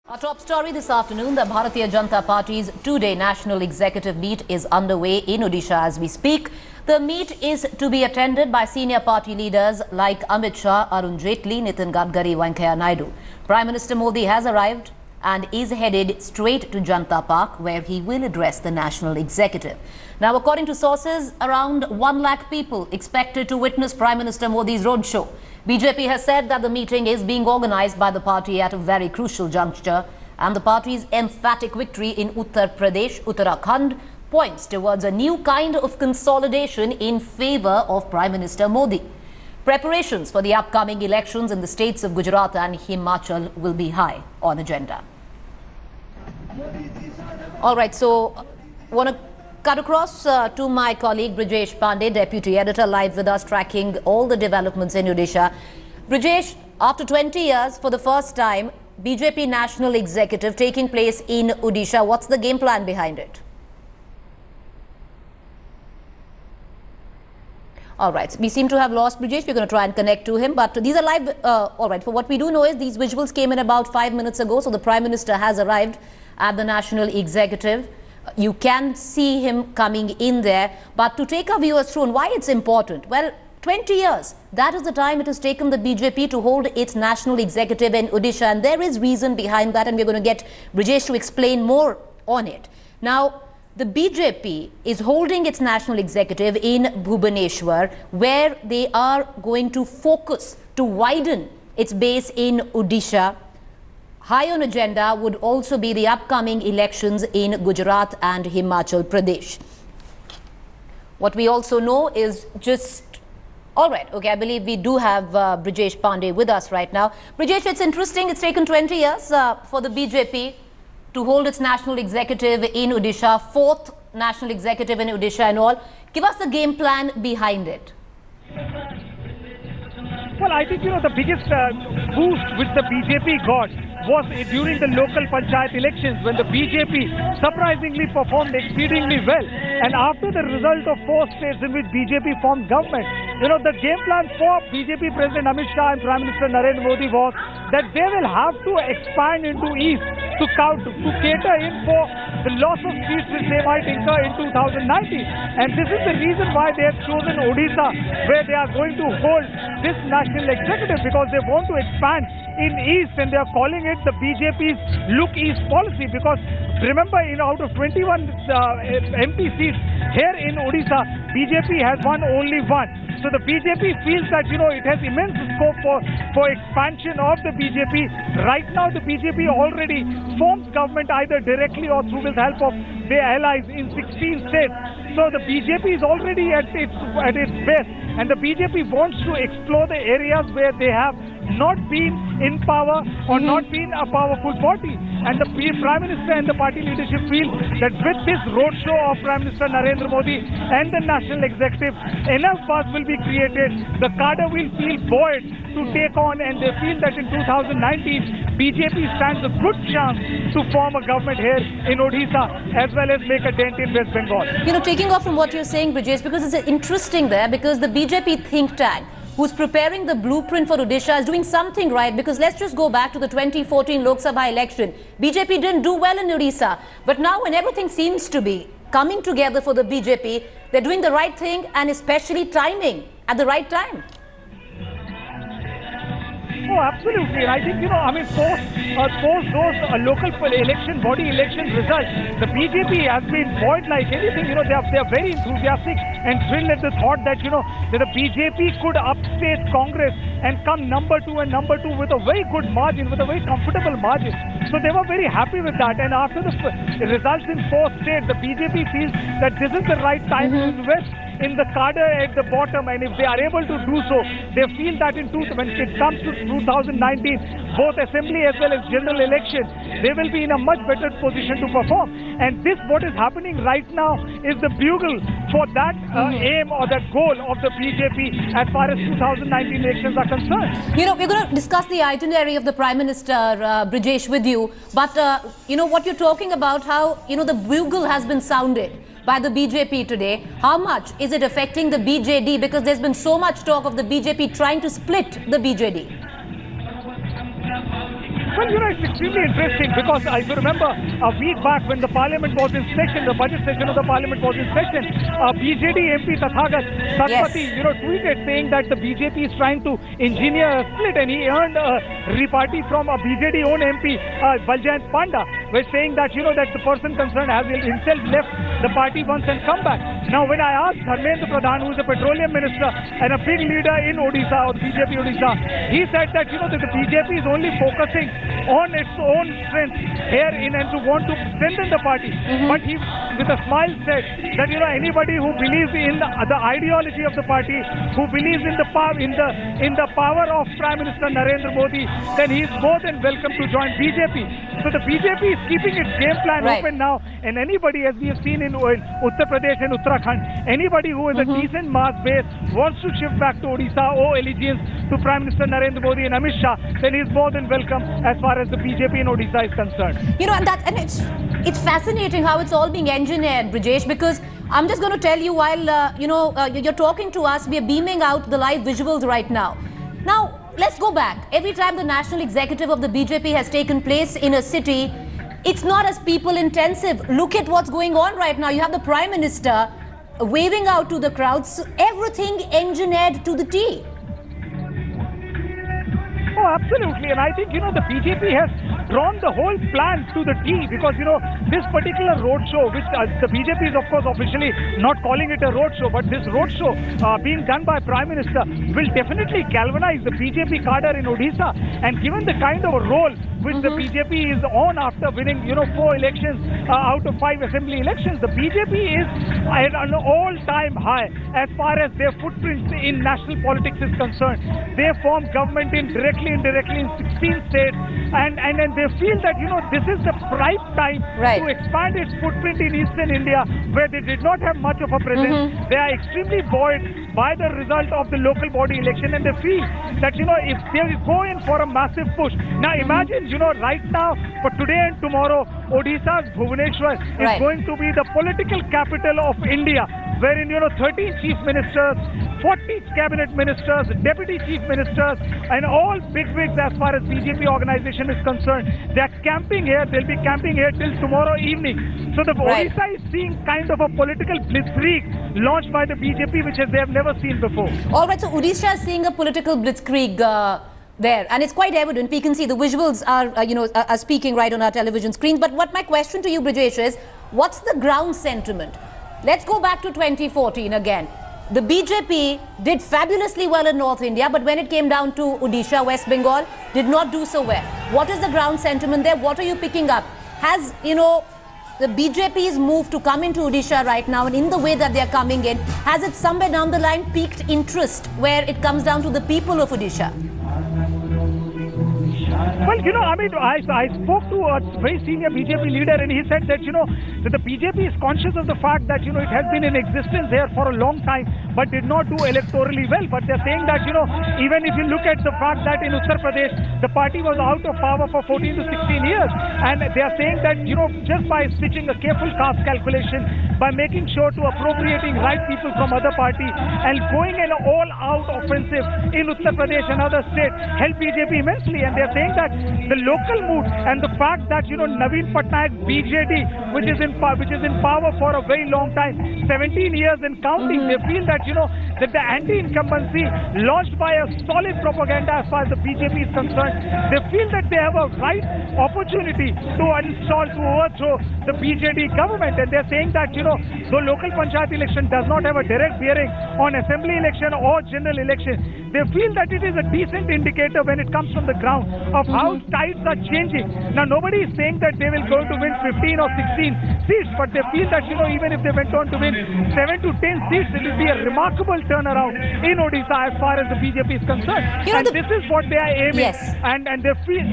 Our top story this afternoon, the Bharatiya Janata Party's two-day national executive meet is underway in Odisha as we speak. The meet is to be attended by senior party leaders like Amit Shah, Arun Jaitley, Nitin Gadkari, Venkaiah Naidu. Prime Minister Modi has arrived and is headed straight to Janata Park, where he will address the national executive. Now, according to sources, around 1 lakh people expected to witness Prime Minister Modi's roadshow. BJP has said that the meeting is being organized by the party at a very crucial juncture, and the party's emphatic victory in Uttar Pradesh, Uttarakhand, points towards a new kind of consolidation in favor of Prime Minister Modi. Preparations for the upcoming elections in the states of Gujarat and Himachal will be high on agenda. All right, so want to cut across to my colleague Brijesh Pandey, Deputy Editor, live with us, tracking all the developments in Odisha. Brijesh, after 20 years, for the first time, BJP National Executive taking place in Odisha. What's the game plan behind it? All right, we seem to have lost Brijesh. We're going to try and connect to him, but these are live. All right, for what we do know is these visuals came in about 5 minutes ago, so the Prime Minister has arrived at the National Executive. You can see him coming in there, but to take our viewers through and why it's important, well, 20 years, that is the time it has taken the BJP to hold its national executive in Odisha, and there is reason behind that, and we're going to get Brijesh to explain more on it. Now, the BJP is holding its national executive in Bhubaneshwar, where they are going to focus to widen its base in Odisha. High on agenda would also be the upcoming elections in Gujarat and Himachal Pradesh. What we also know is just... All right, okay, I believe we do have Brijesh Pandey with us right now. Brijesh, it's interesting, it's taken 20 years for the BJP to hold its national executive in Odisha, fourth national executive in Odisha and all. Give us the game plan behind it. Well, I think, the biggest boost which the BJP got was during the local panchayat elections, when the BJP surprisingly performed exceedingly well. And after the result of 4 states in which BJP formed government, the game plan for BJP President Amit Shah and Prime Minister Narendra Modi was that they will have to expand into East to cater in for the loss of seats which they might incur in 2019. And this is the reason why they have chosen Odisha, where they are going to hold this national executive, because they want to expand in East, and they are calling it the BJP's Look East policy. Because remember, out of 21 MP seats here in Odisha, BJP has won only 1. So the BJP feels that, it has immense scope for expansion of the BJP. Right now, the BJP already forms government either directly or through the help of their allies in 16 states. So the BJP is already at its best, and the BJP wants to explore the areas where they have not been in power or not been a powerful party. And the Prime Minister and the party leadership feel that with this roadshow of Prime Minister Narendra Modi and the national executive, enough buzz will be created. The cadre will feel buoyed to take on, and they feel that in 2019, BJP stands a good chance to form a government here in Odisha, as well as make a dent in West Bengal. Taking off from what you're saying, Brijesh, because it's interesting there, because the BJP think tank who's preparing the blueprint for Odisha is doing something right, because let's just go back to the 2014 Lok Sabha election. BJP didn't do well in Orissa, but now when everything seems to be coming together for the BJP, they're doing the right thing, and especially timing at the right time. Oh, absolutely. And I think, post those local body election results, the BJP has been buoyed like anything. They are very enthusiastic and thrilled at the thought that, that the BJP could upstate Congress and come number 2 with a very good margin, with a very comfortable margin. So they were very happy with that. And after the results in 4 states, the BJP feels that this is the right time to invest in the cadre at the bottom, and if they are able to do so, they feel that when it comes to 2019, both assembly as well as general elections, they will be in a much better position to perform. And what is happening right now is the bugle for that aim or that goal of the BJP as far as 2019 elections are concerned. We're going to discuss the itinerary of the Prime Minister, Brijesh, with you, but what you're talking about, how the bugle has been sounded by the BJP today. How much is it affecting the BJD? Because there's been so much talk of the BJP trying to split the BJD. Well, it's extremely interesting because I remember a week back when the parliament was in session, the budget session of the parliament was in session, BJD MP Tathagat Satpathy, tweeted saying that the BJP is trying to engineer a split, and he earned a repartee from a BJD own MP, Baljant Panda, was saying that, that the person concerned has himself left the party once and come back. Now, when I asked Dharmendra Pradhan, who is a petroleum minister and a big leader in Odisha, or BJP Odisha, he said that, that the BJP is only focusing on its own strength here and to want to strengthen the party. But he, with a smile, said that, anybody who believes in the ideology of the party, who believes in the power of Prime Minister Narendra Modi, then he is more than welcome to join BJP. So the BJP is keeping its game plan open now, and anybody, as we have seen in Uttar Pradesh and Uttarakhand, anybody who has a decent mass base wants to shift back to Odisha, owe allegiance to Prime Minister Narendra Modi and Amit Shah, then he is more than welcome as far as the BJP in Odisha is concerned. And it's fascinating how it's all being engineered, Brijesh, because I'm just going to tell you, while you're talking to us, we are beaming out the live visuals right now. Now, let's go back. Every time the national executive of the BJP has taken place in a city, it's not as people intensive. Look at what's going on right now. You have the Prime Minister waving out to the crowds, everything engineered to the T. Oh, absolutely. And I think, the BJP has drawn the whole plan to the T because, this particular roadshow, which the BJP is, of course, officially not calling it a roadshow, but this roadshow being done by Prime Minister will definitely galvanize the BJP cadre in Odisha. And given the kind of a role which the BJP is on after winning, 4 elections out of 5 assembly elections, the BJP is at an all-time high as far as their footprint in national politics is concerned. They form government directly and indirectly in 16 states, and they feel that, this is the prime time to expand its footprint in Eastern India, where they did not have much of a presence. They are extremely buoyed by the result of the local body election, and they feel that, if they go in for a massive push. Now imagine, right now, for today and tomorrow, Odisha's Bhubaneshwar is going to be the political capital of India, wherein, 13 chief ministers, 40 cabinet ministers, deputy chief ministers, and all bigwigs as far as BJP organization is concerned. They're camping here. They'll be camping here till tomorrow evening. So the Odisha is seeing kind of a political blitzkrieg launched by the BJP, which they have never seen before. All right, so Odisha is seeing a political blitzkrieg there, and it's quite evident. We can see the visuals are speaking right on our television screens. But what my question to you, Brijesh, is what's the ground sentiment? Let's go back to 2014 again. The BJP did fabulously well in North India, but when it came down to Odisha, West Bengal, did not do so well. What is the ground sentiment there? What are you picking up? Has, the BJP's move to come into Odisha right now, and in the way that they are coming in, has it somewhere down the line piqued interest where it comes down to the people of Odisha? Well, I spoke to a very senior BJP leader, and he said that, that the BJP is conscious of the fact that, it has been in existence here for a long time, but did not do electorally well. But they're saying that, even if you look at the fact that in Uttar Pradesh, the party was out of power for 14 to 16 years, and they're saying that, just by stitching a careful caste calculation, by making sure to appropriating right people from other parties, and going an all-out offensive in Uttar Pradesh and other states, helped BJP immensely. And they're saying that the local mood and the fact that, Naveen Patnaik's BJD, which is in power for a very long time, 17 years and counting, they feel that, that the anti-incumbency launched by a solid propaganda as far as the BJP is concerned, they feel that they have a right opportunity to overthrow the BJD government. And they're saying that, though local panchayat election does not have a direct bearing on assembly election or general election, they feel that it is a decent indicator when it comes from the ground of how tides are changing. Now, nobody is saying that they will go to win 15 or 16 seats, but they feel that, even if they went on to win 7 to 10 seats, it will be a remarkable turnaround in Odisha as far as the BJP is concerned. And this is what they are aiming. And they feel...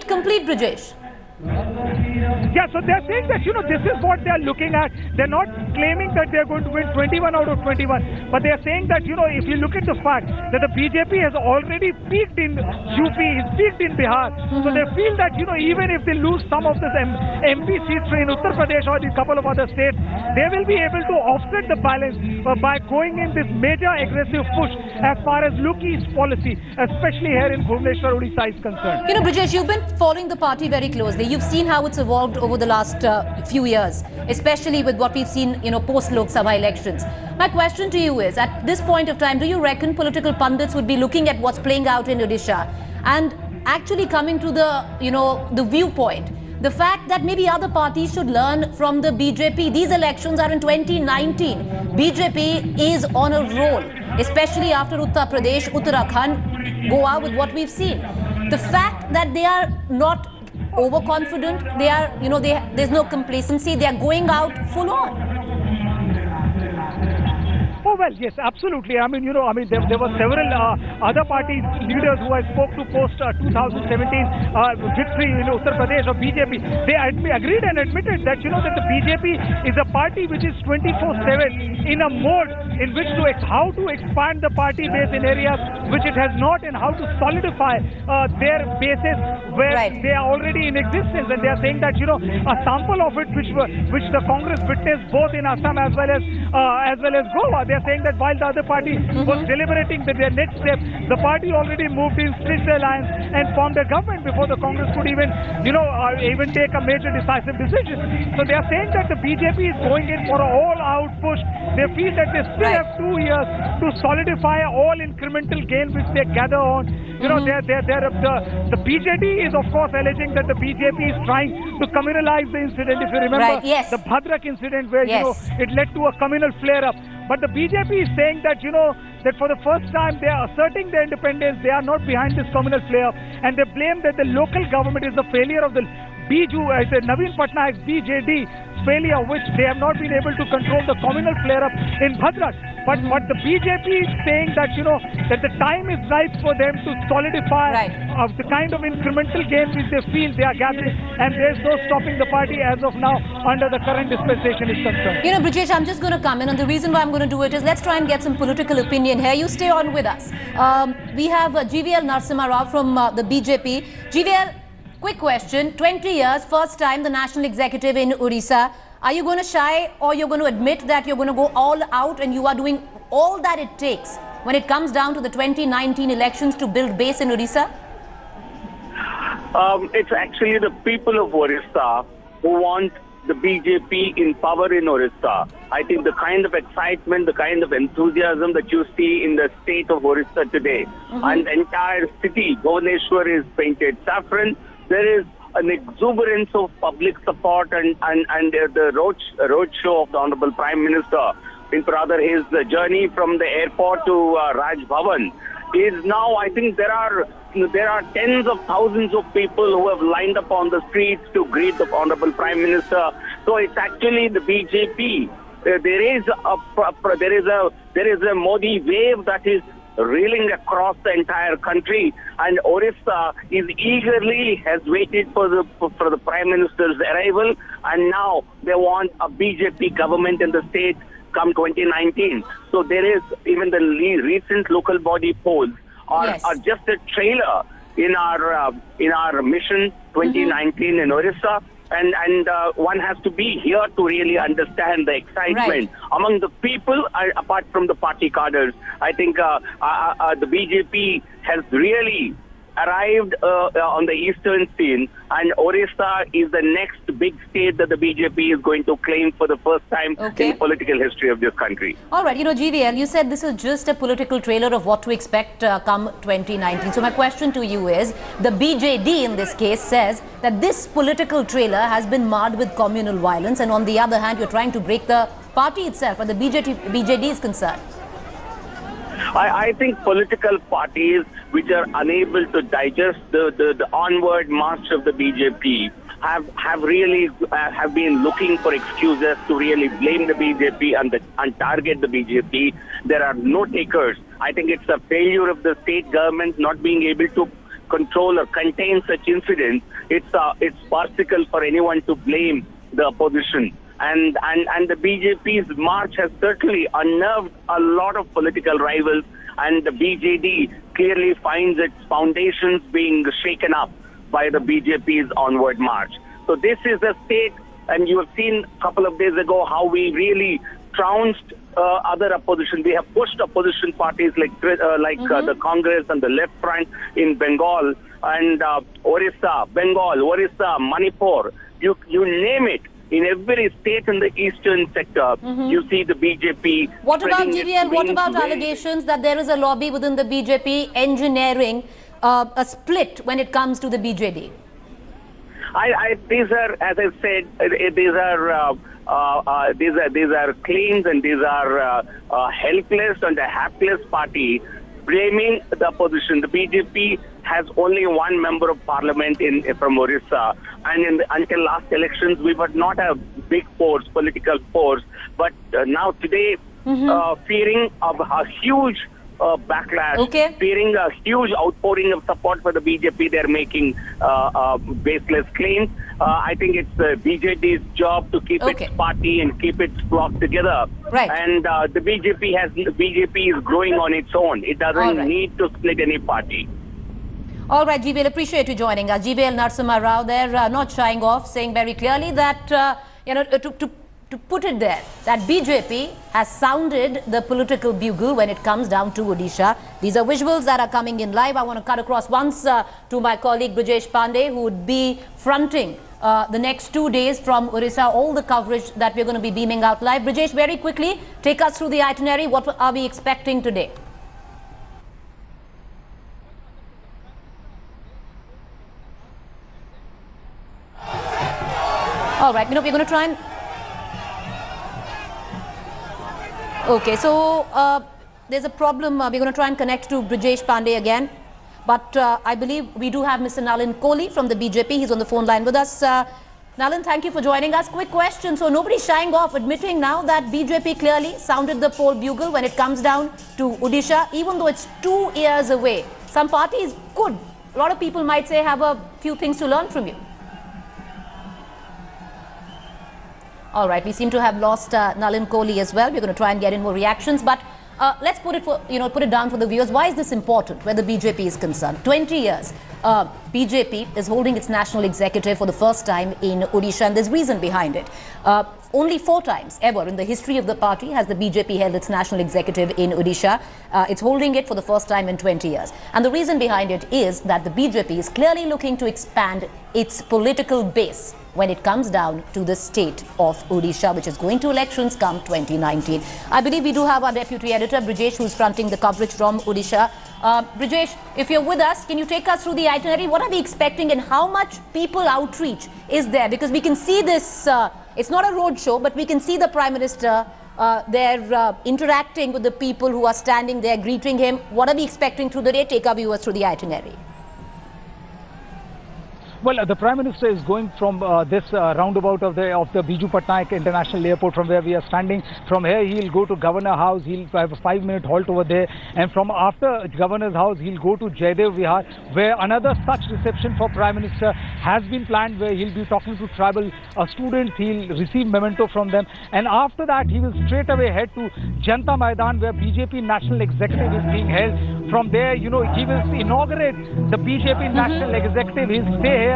Complete, Brijesh. Yeah, so they're saying that, this is what they're looking at. They're not claiming that they're going to win 21 out of 21, but they're saying that, if you look at the fact that the BJP has already peaked in UP, it's peaked in Bihar, so they feel that, even if they lose some of this MP seats in Uttar Pradesh or a couple of other states, they will be able to offset the balance by going in this major aggressive push as far as Look East policy, especially here in Bhubaneshwar, Odisha is concerned. Brijesh, you've been following the party very closely. You've seen how it's evolved over the last few years, especially with what we've seen, post-Lok Sabha elections. My question to you is, at this point of time, do you reckon political pundits would be looking at what's playing out in Odisha and actually coming to the, the viewpoint, the fact that maybe other parties should learn from the BJP? These elections are in 2019. BJP is on a roll, especially after Uttar Pradesh, Uttarakhand, Goa, with what we've seen. The fact that they are not overconfident, they are, there's no complacency, they are going out full on. Oh, well, yes, absolutely. I mean, there were several other party leaders who I spoke to post 2017 victory in Uttar Pradesh of BJP. They agreed and admitted that, that the BJP is a party which is 24/7 in a mode in which how to expand the party base in areas which it has not, and how to solidify their bases where they are already in existence. And they are saying that, a sample of it which the Congress witnessed both in Assam as well as Goa. They are saying that while the other party was deliberating their next step, the party already moved in, stitched the alliance and formed a government before the Congress could even take a major decisive decision. So they are saying that the BJP is going in for an all-out push. They feel that they still have 2 years to solidify all incremental gain which they gather on. The BJD is of course alleging that the BJP is trying to communalize the incident. If you remember the Bhadrak incident where it led to a communal flare-up. But the BJP is saying that, that for the first time they are asserting their independence. They are not behind this communal flare-up, and they blame that the local government is the failure of the Naveen Patnaik's BJD failure, which they have not been able to control the communal flare-up in Bhadrak. But the BJP is saying that, that the time is right for them to solidify the kind of incremental gains which they feel they are gathering, and there's no stopping the party as of now under the current dispensation is concerned. Brijesh, I'm just going to come in, and the reason why I'm going to do it is let's try and get some political opinion here. You stay on with us. We have GVL Narasimha Rao from the BJP. GVL, quick question. 20 years, first time the national executive in Orissa. Are you going to shy, or you're going to admit that you're going to go all out and you are doing all that it takes when it comes down to the 2019 elections to build base in Orissa? It's actually the people of Orissa who want the BJP in power in Orissa. I think the kind of excitement, the kind of enthusiasm that you see in the state of Orissa today, and the entire city, Bhubaneshwar, is painted saffron. There is an exuberance of public support and the road show of the Honorable Prime Minister, rather his journey from the airport to Raj Bhavan is now, I think there are tens of thousands of people who have lined up on the streets to greet the Honorable Prime Minister. So it's actually the BJP. There is a Modi wave that is reeling across the entire country, and Orissa has waited for the Prime Minister's arrival, and now they want a BJP government in the state come 2019. So there is even the recent local body polls are just a trailer in our mission 2019 in Orissa. And one has to be here to really understand the excitement among the people, apart from the party cadres. I think the BJP has really arrived on the eastern scene, and Orissa is the next big state that the BJP is going to claim for the first time in the political history of this country. All right, GVL, you said this is just a political trailer of what to expect come 2019. So my question to you is, the BJD in this case says that this political trailer has been marred with communal violence, and on the other hand, you're trying to break the party itself, or the BJD is concerned. I think political parties which are unable to digest the onward march of the BJP have been looking for excuses to really blame the BJP and target the BJP. There are no takers. I think it's a failure of the state government not being able to control or contain such incidents, it's farcical for anyone to blame the opposition. And the BJP's march has certainly unnerved a lot of political rivals, and the BJD clearly finds its foundations being shaken up by the BJP's onward march. So this is a state, and you have seen a couple of days ago how we really trounced other opposition. We have pushed opposition parties like the Congress and the Left Front in Bengal and Orissa, Manipur. You name it. In every state in the eastern sector, you see the BJP. What about GVL? What about allegations that there is a lobby within the BJP engineering a split when it comes to the BJD? These are, as I said, these are claims, and these are helpless and a hapless party blaming the opposition. The BJP has only one member of parliament from Orissa, and until last elections we were not a big force, political force. But now today, fearing of a huge backlash, fearing a huge outpouring of support for the BJP, they're making baseless claims. I think it's BJD's job to keep its party and keep its flock together. Right. And the BJP is growing on its own. It doesn't need to split any party. All right, GVL, appreciate you joining us. GVL Narasimha Rao there, not shying off, saying very clearly that, to put it there, that BJP has sounded the political bugle when it comes down to Odisha. These are visuals that are coming in live. I want to cut across once to my colleague Brijesh Pandey, who would be fronting the next 2 days from Orissa, all the coverage that we're going to be beaming out live. Brijesh, very quickly, take us through the itinerary. What are we expecting today? All right, we're going to try and... Okay, so there's a problem. We're going to try and connect to Brijesh Pandey again. But I believe we do have Mr. Nalin Kohli from the BJP. He's on the phone line with us. Nalin, thank you for joining us. Quick question. So nobody's shying off, admitting now that BJP clearly sounded the poll bugle when it comes down to Odisha, even though it's 2 years away. Some parties could, a lot of people might say, have a few things to learn from you. All right, we seem to have lost Nalin Kohli as well. We're going to try and get in more reactions, but let's put it down for the viewers. Why is this important where the BJP is concerned? 20 years. BJP is holding its national executive for the first time in Odisha, and there's reason behind it. Only 4 times ever in the history of the party has the BJP held its national executive in Odisha. It's holding it for the first time in 20 years. And the reason behind it is that the BJP is clearly looking to expand its political base when it comes down to the state of Odisha, which is going to elections come 2019. I believe we do have our deputy editor, Brijesh, who's fronting the coverage from Odisha. Brijesh, if you're with us, can you take us through the itinerary? What are we expecting and how much people outreach is there? Because we can see this, it's not a road show, but we can see the Prime Minister there interacting with the people who are standing there, greeting him. What are we expecting through the day? Take our viewers through the itinerary. Well, the Prime Minister is going from this roundabout of the Biju Patnaik International Airport, from where we are standing. From here, he'll go to Governor House. He'll have a 5-minute halt over there. And from after Governor's House, he'll go to Jaidev Vihar, where another such reception for Prime Minister has been planned, where he'll be talking to tribal students. He'll receive memento from them. And after that, he will straight away head to Janta Maidan, where BJP National Executive is being held. From there, he will inaugurate the BJP National Executive. He'll stay here,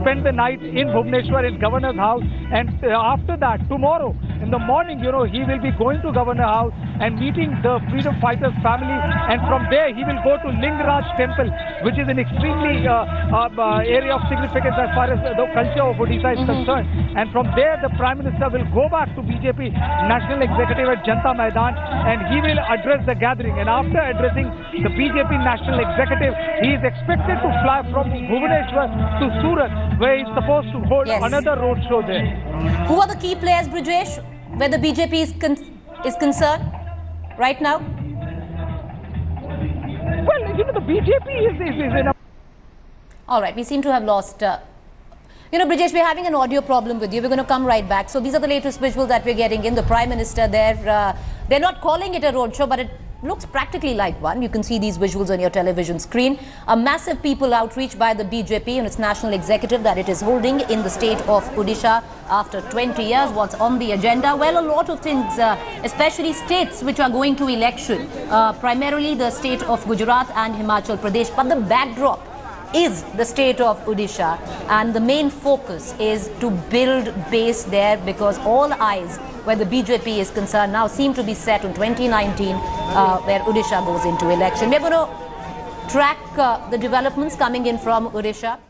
spend the night in Bhubaneshwar in Governor's House, and after that, tomorrow in the morning, he will be going to Governor House and meeting the freedom fighters family, and from there he will go to Lingaraj Temple, which is an extremely area of significance as far as the culture of Odisha is concerned. And from there, the Prime Minister will go back to BJP National Executive at Janta Maidan, and he will address the gathering. And after addressing the BJP National Executive, he is expected to fly from Bhubaneshwar to Surat, where he is supposed to hold another road show there. Who are the key players, Brijesh, where the BJP is concerned right now? Well, the BJP is in a... All right, we seem to have lost... Brijesh, we're having an audio problem with you. We're going to come right back. So these are the latest visuals that we're getting in. The Prime Minister there, they're not calling it a roadshow, but looks practically like one. You can see these visuals on your television screen. A massive people outreach by the BJP and its national executive that it is holding in the state of Odisha after 20 years. What's on the agenda? Well, a lot of things, especially states which are going to election, primarily the state of Gujarat and Himachal Pradesh. But the backdrop is the state of Odisha, and the main focus is to build base there, because all eyes where the BJP is concerned now seem to be set on 2019, where Odisha goes into election. We're going to track the developments coming in from Odisha.